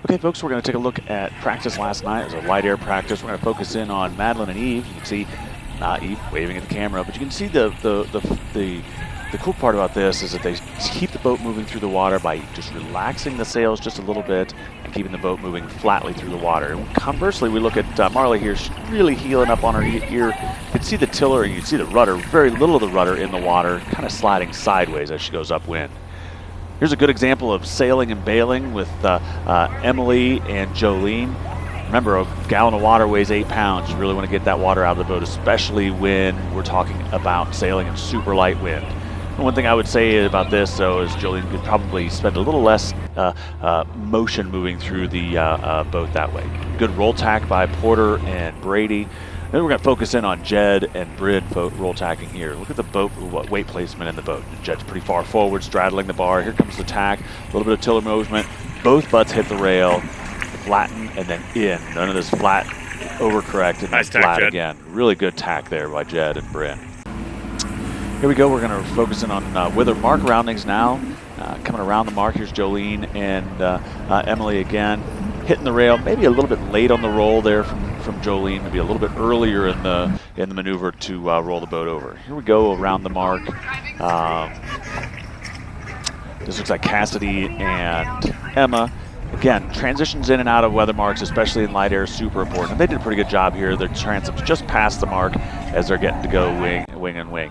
Okay, folks, we're going to take a look at practice last night. It was a light air practice. We're going to focus in on Madeline and Eve. You can see Eve waving at the camera, but you can see the cool part about this is that they keep the boat moving through the water by just relaxing the sails just a little bit and keeping the boat moving flatly through the water. And conversely, we look at Marley here. She's really heeling up on her ear. You can see the tiller and you can see the rudder, very little of the rudder in the water, kind of sliding sideways as she goes upwind. Here's a good example of sailing and bailing with Emily and Jolene. Remember, a gallon of water weighs 8 pounds. You really want to get that water out of the boat, especially when we're talking about sailing in super light wind. And one thing I would say about this, though, is Jolene could probably spend a little less motion moving through the boat that way. Good roll tack by Porter and Brady. Then we're going to focus in on Jed and Bryn roll tacking here. Look at the boat weight placement in the boat. Jed's pretty far forward, straddling the bar. Here comes the tack, a little bit of tiller movement. Both butts hit the rail, flatten, and then in. None of this flat, overcorrect, and nice then tack, flat Jed. again. Really good tack there by Jed and Bryn. Here we go. We're going to focus in on Wither mark roundings now. Coming around the mark, here's Jolene and Emily again. Hitting the rail, maybe a little bit late on the roll there from Jolene, maybe a little bit earlier in the maneuver to roll the boat over. Here we go around the mark. This looks like Cassidy and Emma. Again, transitions in and out of weather marks, especially in light air, super important. And they did a pretty good job here. Their transits just past the mark as they're getting to go wing and wing.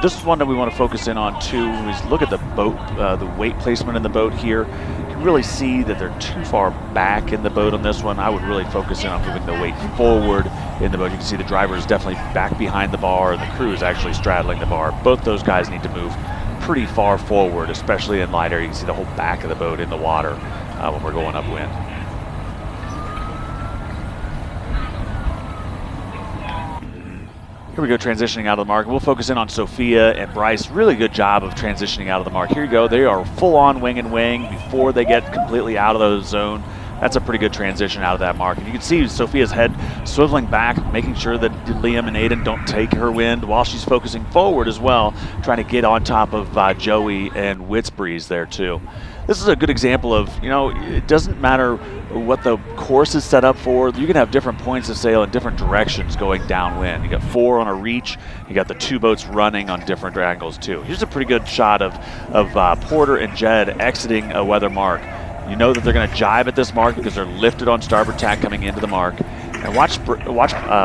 This is one that we want to focus in on too. Is look at the boat, the weight placement in the boat here. You can really see that they're too far back in the boat on this one. I would really focus in on moving the weight forward in the boat. You can see the driver is definitely back behind the bar, and the crew is actually straddling the bar. Both those guys need to move pretty far forward, especially in light air. You can see the whole back of the boat in the water when we're going upwind. Here we go, transitioning out of the mark. We'll focus in on Sophia and Bryce. Really good job of transitioning out of the mark. Here you go. They are full on wing and wing before they get completely out of the zone. That's a pretty good transition out of that mark. And you can see Sophia's head swiveling back, making sure that Liam and Aiden don't take her wind while she's focusing forward as well, trying to get on top of Joey and Witzbreeze there too. This is a good example of, it doesn't matter what the course is set up for. You can have different points of sail in different directions going downwind. You got 4 on a reach. You got the 2 boats running on different angles too. Here's a pretty good shot of Porter and Jed exiting a weather mark. You know that they're going to jibe at this mark because they're lifted on starboard tack coming into the mark. And watch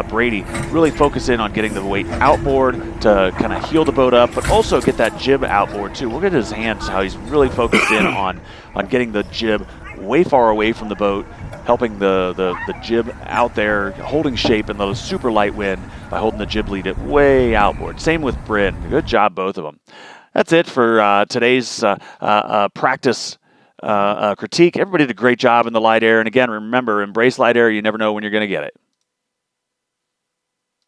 Brady really focus in on getting the weight outboard to kind of heel the boat up, but also get that jib outboard too. Look at his hands, how he's really focused in on getting the jib way far away from the boat, helping the jib out there, holding shape in the super light wind by holding the jib lead way outboard. Same with Bryn. Good job, both of them. That's it for today's practice critique. Everybody did a great job in the light air. And again, remember, embrace light air. You never know when you're going to get it.